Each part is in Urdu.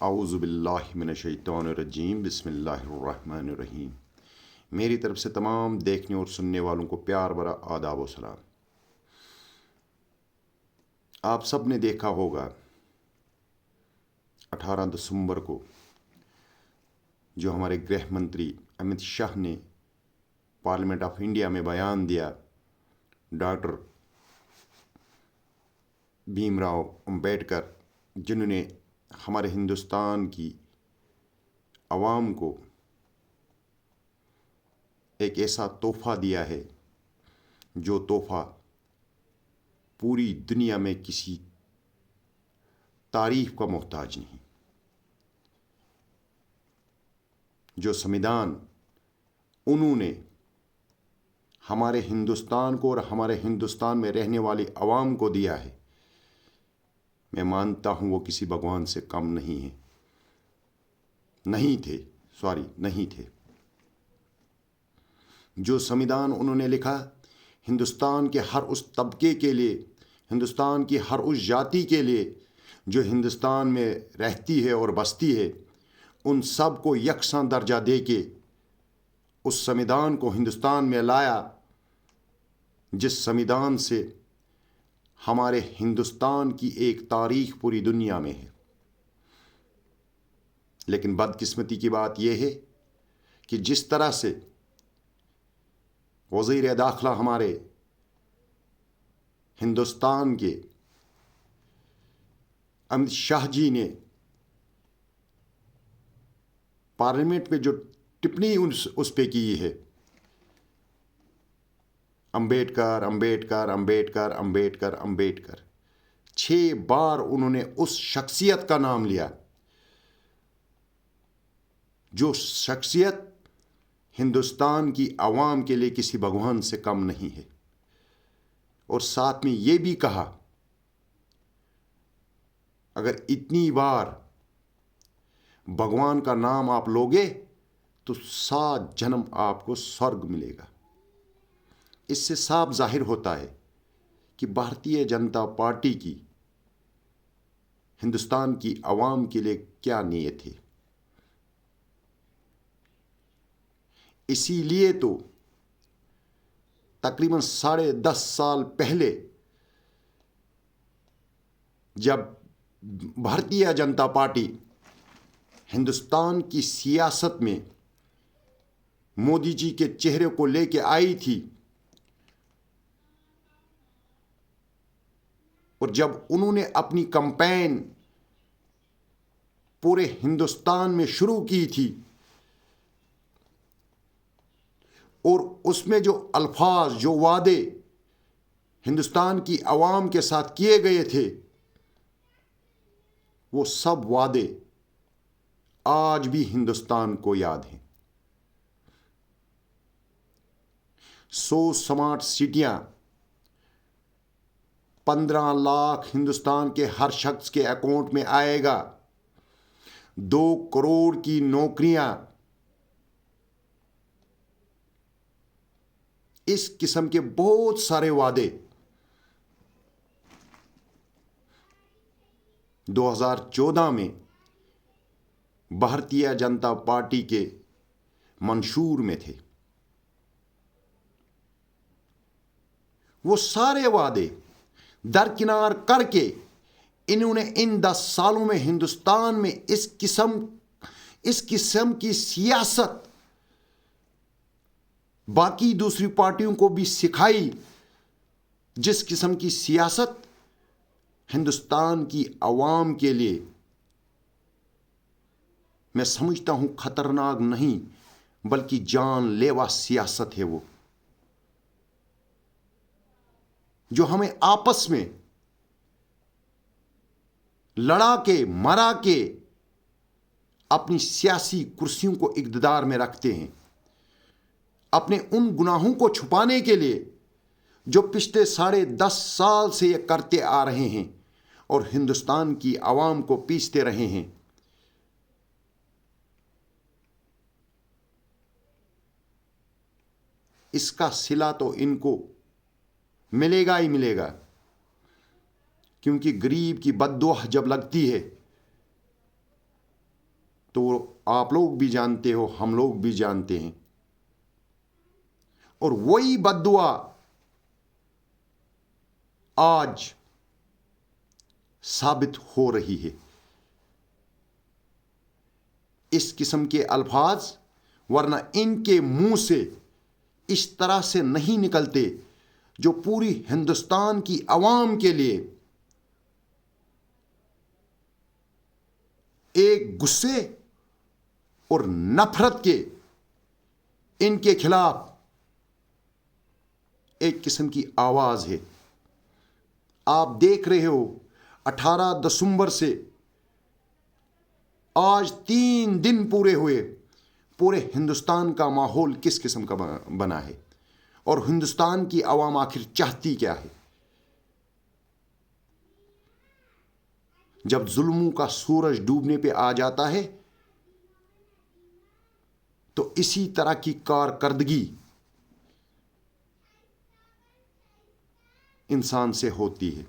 اعوذ باللہ من الشیطان الرجیم بسم اللہ الرحمن الرحیم۔ میری طرف سے تمام دیکھنے اور سننے والوں کو پیار بھرا آداب و سلام۔ آپ سب نے دیکھا ہوگا 18 دسمبر کو جو ہمارے گرہ منتری امت شاہ نے پارلیمنٹ آف انڈیا میں بیان دیا، ڈاکٹر بھیم راؤ امبیڈکر، جنہوں نے ہمارے ہندوستان کی عوام کو ایک ایسا تحفہ دیا ہے جو تحفہ پوری دنیا میں کسی تعریف کا محتاج نہیں۔ جو سمویدھان انہوں نے ہمارے ہندوستان کو اور ہمارے ہندوستان میں رہنے والی عوام کو دیا ہے، میں مانتا ہوں وہ کسی بھگوان سے کم نہیں تھے۔ جو سمویدھان انہوں نے لکھا ہندوستان کے ہر اس طبقے کے لیے، ہندوستان کی ہر اس ذاتی کے لیے جو ہندوستان میں رہتی ہے اور بستی ہے، ان سب کو یکساں درجہ دے کے اس سمویدھان کو ہندوستان میں لایا، جس سمویدھان سے ہمارے ہندوستان کی ایک تاریخ پوری دنیا میں ہے۔ لیکن بدقسمتی کی بات یہ ہے کہ جس طرح سے وزیر داخلہ ہمارے ہندوستان کے امت شاہ جی نے پارلیمنٹ میں جو ٹپنی اس پہ کی ہے، امبیڈکر امبیڈکر امبیڈکر امبیڈکر امبیڈکر، 6 بار انہوں نے اس شخصیت کا نام لیا جو شخصیت ہندوستان کی عوام کے لیے کسی بھگوان سے کم نہیں ہے، اور ساتھ میں یہ بھی کہا اگر اتنی بار بھگوان کا نام آپ لوگے تو 7 جنم آپ کو سورگ ملے گا۔ اس سے صاف ظاہر ہوتا ہے کہ بھارتیہ جنتا پارٹی کی ہندوستان کی عوام کے لیے کیا نیت ہے۔ اسی لیے تو تقریباً 10.5 سال پہلے جب بھارتیہ جنتا پارٹی ہندوستان کی سیاست میں مودی جی کے چہرے کو لے کے آئی تھی، اور جب انہوں نے اپنی کمپین پورے ہندوستان میں شروع کی تھی، اور اس میں جو الفاظ، جو وعدے ہندوستان کی عوام کے ساتھ کیے گئے تھے، وہ سب وعدے آج بھی ہندوستان کو یاد ہیں۔ 100 سمارٹ سٹیاں، 15 لاکھ ہندوستان کے ہر شخص کے اکاؤنٹ میں آئے گا، 2 کروڑ کی نوکریاں، اس قسم کے بہت سارے وعدے 2014 میں بھارتیہ جنتا پارٹی کے منشور میں تھے۔ وہ سارے وعدے درکنار کر کے انہوں نے ان 10 سالوں میں ہندوستان میں اس قسم کی سیاست باقی دوسری پارٹیوں کو بھی سکھائی، جس قسم کی سیاست ہندوستان کی عوام کے لیے میں سمجھتا ہوں خطرناک نہیں بلکہ جان لیوا سیاست ہے، وہ جو ہمیں آپس میں لڑا کے مرا کے اپنی سیاسی کرسیوں کو اقتدار میں رکھتے ہیں، اپنے ان گناہوں کو چھپانے کے لیے جو پچھلے 10.5 سال سے یہ کرتے آ رہے ہیں اور ہندوستان کی عوام کو پیستے رہے ہیں۔ اس کا صلہ تو ان کو ملے گا ہی ملے گا، کیونکہ غریب کی بد دعا جب لگتی ہے تو آپ لوگ بھی جانتے ہو، ہم لوگ بھی جانتے ہیں، اور وہی بد دعا آج ثابت ہو رہی ہے۔ اس قسم کے الفاظ ورنہ ان کے منہ سے اس طرح سے نہیں نکلتے جو پوری ہندوستان کی عوام کے لیے ایک غصے اور نفرت کے، ان کے خلاف ایک قسم کی آواز ہے۔ آپ دیکھ رہے ہو 18 دسمبر سے آج 3 دن پورے ہوئے، پورے ہندوستان کا ماحول کس قسم کا بنا ہے، اور ہندوستان کی عوام آخر چاہتی کیا ہے؟ جب ظلموں کا سورج ڈوبنے پہ آ جاتا ہے تو اسی طرح کی کارکردگی انسان سے ہوتی ہے۔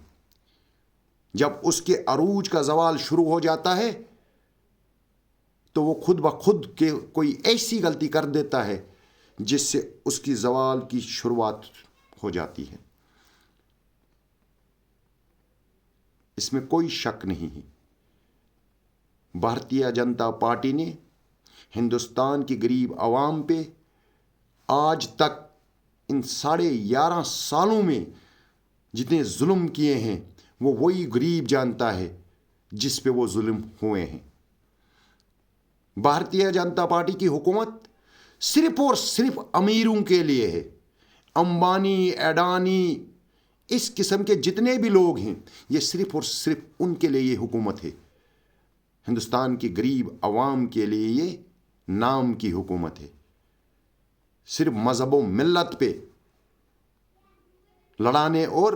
جب اس کے عروج کا زوال شروع ہو جاتا ہے تو وہ خود بخود کے کوئی ایسی غلطی کر دیتا ہے جس سے اس کی زوال کی شروعات ہو جاتی ہے۔ اس میں کوئی شک نہیں ہے۔ بھارتیہ جنتا پارٹی نے ہندوستان کی غریب عوام پہ آج تک ان 11.5 سالوں میں جتنے ظلم کیے ہیں وہ وہی غریب جانتا ہے جس پہ وہ ظلم ہوئے ہیں۔ بھارتیہ جنتا پارٹی کی حکومت صرف اور صرف امیروں کے لیے ہے۔ امبانی، اڈانی، اس قسم کے جتنے بھی لوگ ہیں، یہ صرف اور صرف ان کے لیے یہ حکومت ہے۔ ہندوستان کی غریب عوام کے لیے یہ نام کی حکومت ہے۔ صرف مذہب و ملت پہ لڑانے اور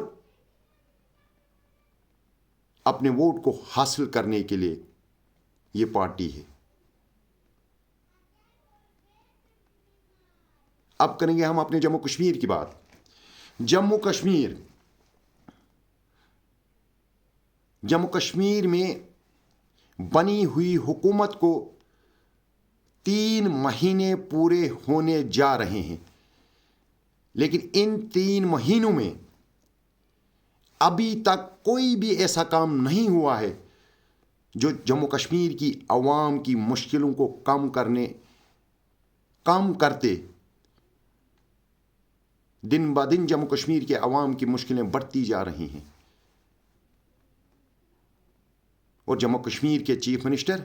اپنے ووٹ کو حاصل کرنے کے لیے یہ پارٹی ہے۔ اب کریں گے ہم اپنے جموں کشمیر کی بات۔ جموں کشمیر میں بنی ہوئی حکومت کو 3 مہینے پورے ہونے جا رہے ہیں، لیکن ان 3 مہینوں میں ابھی تک کوئی بھی ایسا کام نہیں ہوا ہے جو جموں کشمیر کی عوام کی مشکلوں کو کم کرتے۔ دن بہ دن جموں کشمیر کے عوام کی مشکلیں بڑھتی جا رہی ہیں، اور جموں کشمیر کے چیف منسٹر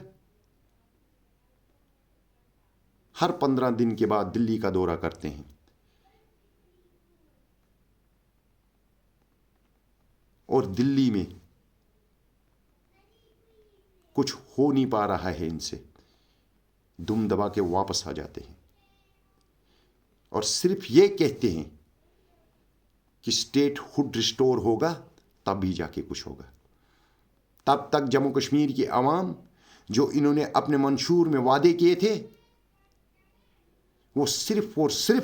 ہر 15 دن کے بعد دلی کا دورہ کرتے ہیں، اور دلی میں کچھ ہو نہیں پا رہا ہے، ان سے دم دبا کے واپس آ جاتے ہیں اور صرف یہ کہتے ہیں کہ اسٹیٹ ہوڈ ریسٹور ہوگا تب بھی جا کے کچھ ہوگا۔ تب تک جموں کشمیر کی عوام جو انہوں نے اپنے منشور میں وعدے کیے تھے وہ صرف اور صرف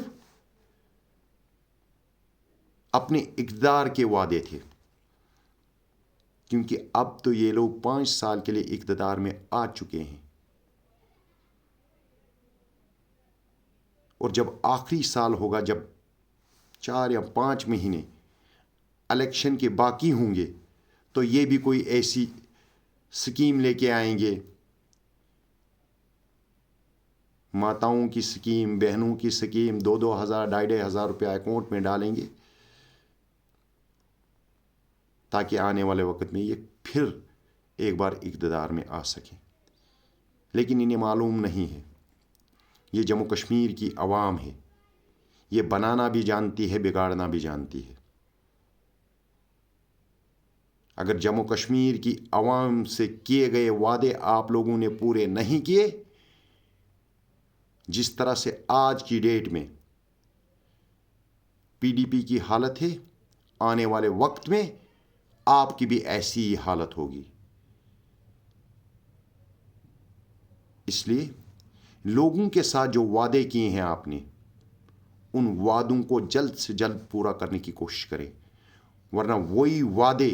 اپنے اقتدار کے وعدے تھے، کیونکہ اب تو یہ لوگ 5 سال کے لیے اقتدار میں آ چکے ہیں، اور جب آخری سال ہوگا، جب 4 یا 5 مہینے الیکشن کے باقی ہوں گے، تو یہ بھی کوئی ایسی سکیم لے کے آئیں گے، ماتاؤں کی سکیم، بہنوں کی سکیم، 2-2 ہزار 2,500 روپیہ اکاؤنٹ میں ڈالیں گے تاکہ آنے والے وقت میں یہ پھر ایک بار اقتدار میں آ سکیں۔ لیکن انہیں معلوم نہیں ہے، یہ جموں کشمیر کی عوام ہے، یہ بنانا بھی جانتی ہے، بگاڑنا بھی جانتی ہے۔ اگر جموں کشمیر کی عوام سے کیے گئے وعدے آپ لوگوں نے پورے نہیں کیے، جس طرح سے آج کی ڈیٹ میں PDP کی حالت ہے، آنے والے وقت میں آپ کی بھی ایسی ہی حالت ہوگی۔ اس لیے لوگوں کے ساتھ جو وعدے کیے ہیں آپ نے، ان وعدوں کو جلد سے جلد پورا کرنے کی کوشش کریں، ورنہ وہی وعدے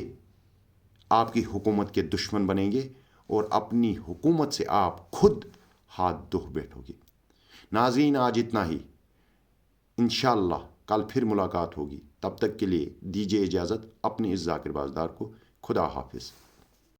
آپ کی حکومت کے دشمن بنیں گے اور اپنی حکومت سے آپ خود ہاتھ دھو بیٹھو گے۔ ناظرین، آج اتنا ہی، انشاءاللہ کل پھر ملاقات ہوگی، تب تک کے لیے دیجیے اجازت اپنے اس ذاکر بازدار کو۔ خدا حافظ۔